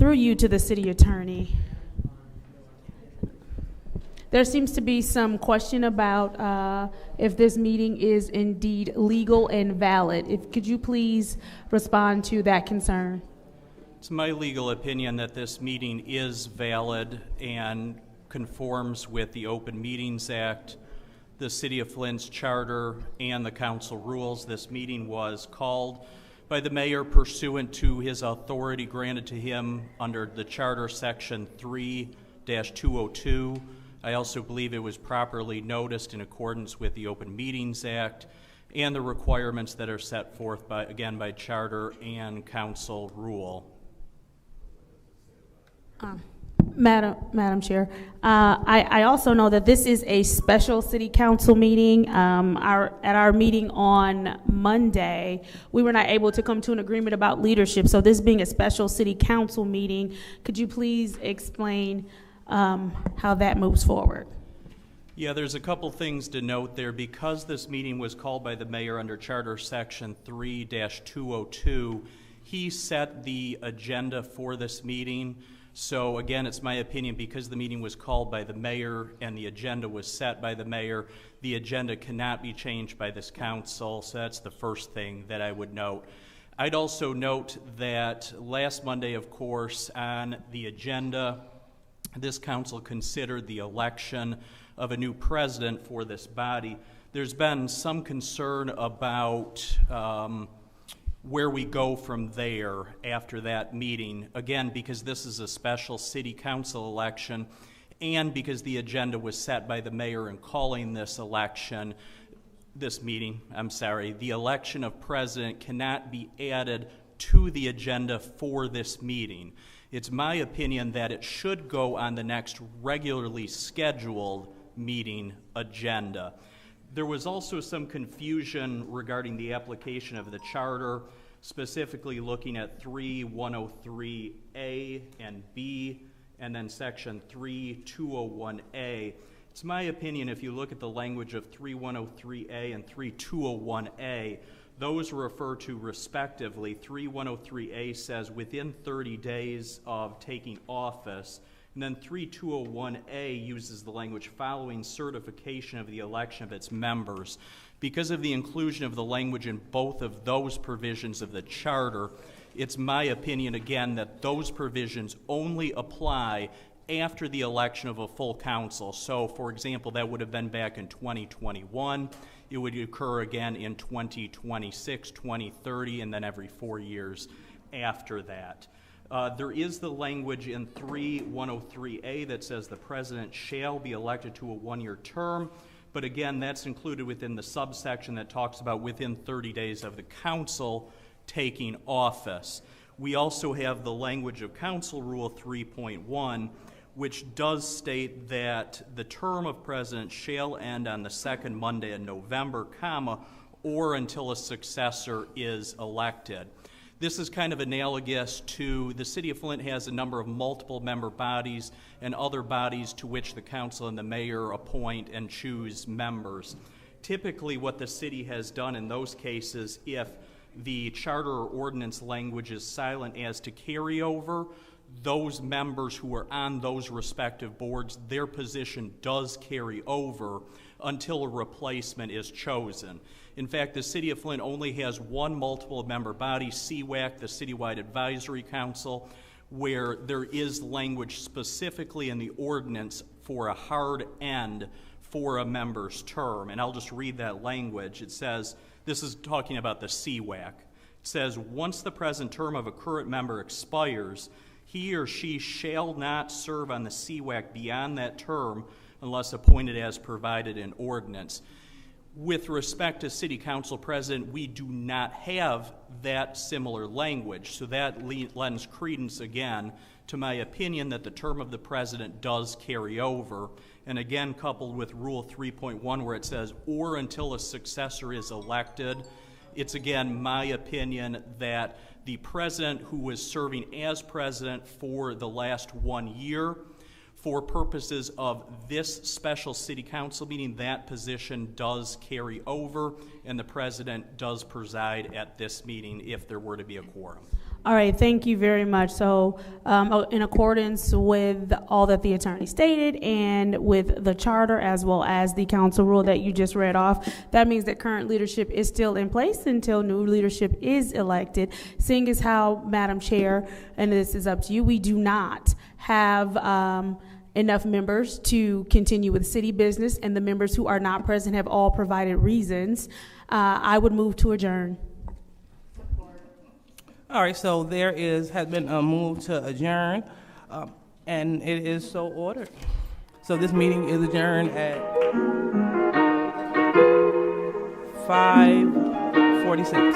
Through you to the city attorney. There seems to be some question about if this meeting is indeed legal and valid. Could you please respond to that concern? It's my legal opinion that this meeting is valid and conforms with the Open Meetings Act, the City of Flint's charter, and the council rules. This meeting was called by the mayor pursuant to his authority granted to him under the charter section 3-202. I also believe it was properly noticed in accordance with the Open Meetings Act and the requirements that are set forth by charter and council rule. Madam Chair, I also know that this is a special city council meeting. At our meeting on Monday, we were not able to come to an agreement about leadership. So this being a special city council meeting, could you please explain how that moves forward? Yeah, there's a couple things to note there. Because this meeting was called by the mayor under Charter Section 3-202, he set the agenda for this meeting. So again, it's my opinion, because the meeting was called by the mayor and the agenda was set by the mayor, the agenda cannot be changed by this council. So that's the first thing that I would note. I'd also note that last Monday, of course, on the agenda, this council considered the election of a new president for this body. There's been some concern about where we go from there after that meeting. Again, because this is a special city council election and because the agenda was set by the mayor in calling the election of president cannot be added to the agenda for this meeting. It's my opinion that it should go on the next regularly scheduled meeting agenda. There was also some confusion regarding the application of the charter, specifically looking at 3-103A and B, and then section 3-201A. It's my opinion, if you look at the language of 3-103A and 3-201A, those refer to respectively. 3-103A says within 30 days of taking office, and then 3-201A uses the language following certification of the election of its members. Because of the inclusion of the language in both of those provisions of the charter, it's my opinion, again, that those provisions only apply after the election of a full council. So, for example, that would have been back in 2021. It would occur again in 2026, 2030, and then every 4 years after that. There is the language in 3-103A that says the president shall be elected to a one-year term, but again, that's included within the subsection that talks about within 30 days of the council taking office. We also have the language of Council Rule 3.1, which does state that the term of president shall end on the second Monday in November, or until a successor is elected. This is kind of analogous to the City of Flint has a number of multiple member bodies and other bodies to which the council and the mayor appoint and choose members. Typically what the city has done in those cases, if the charter or ordinance language is silent as to carryover, those members who are on those respective boards, their position does carry over until a replacement is chosen. In fact, the City of Flint only has one multiple member body, CWAC, the Citywide Advisory Council, where there is language specifically in the ordinance for a hard end for a member's term. And I'll just read that language. It says, this is talking about the CWAC. It says, once the present term of a current member expires, he or she shall not serve on the CWAC beyond that term unless appointed as provided in ordinance. With respect to City Council President, we do not have that similar language, so that lends credence again to my opinion that the term of the President does carry over, and again coupled with Rule 3.1 where it says, or until a successor is elected, it's again my opinion that the President who was serving as President for the last 1 year, for purposes of this special City Council meeting, that position does carry over, and the President does preside at this meeting if there were to be a quorum. All right, thank you very much. So, in accordance with all that the attorney stated and with the charter as well as the council rule that you just read off, that means that current leadership is still in place until new leadership is elected. Seeing as how, Madam Chair, and this is up to you, we do not have enough members to continue with city business, and the members who are not present have all provided reasons. I would move to adjourn. All right, so has been a move to adjourn, and it is so ordered. So this meeting is adjourned at 5:46.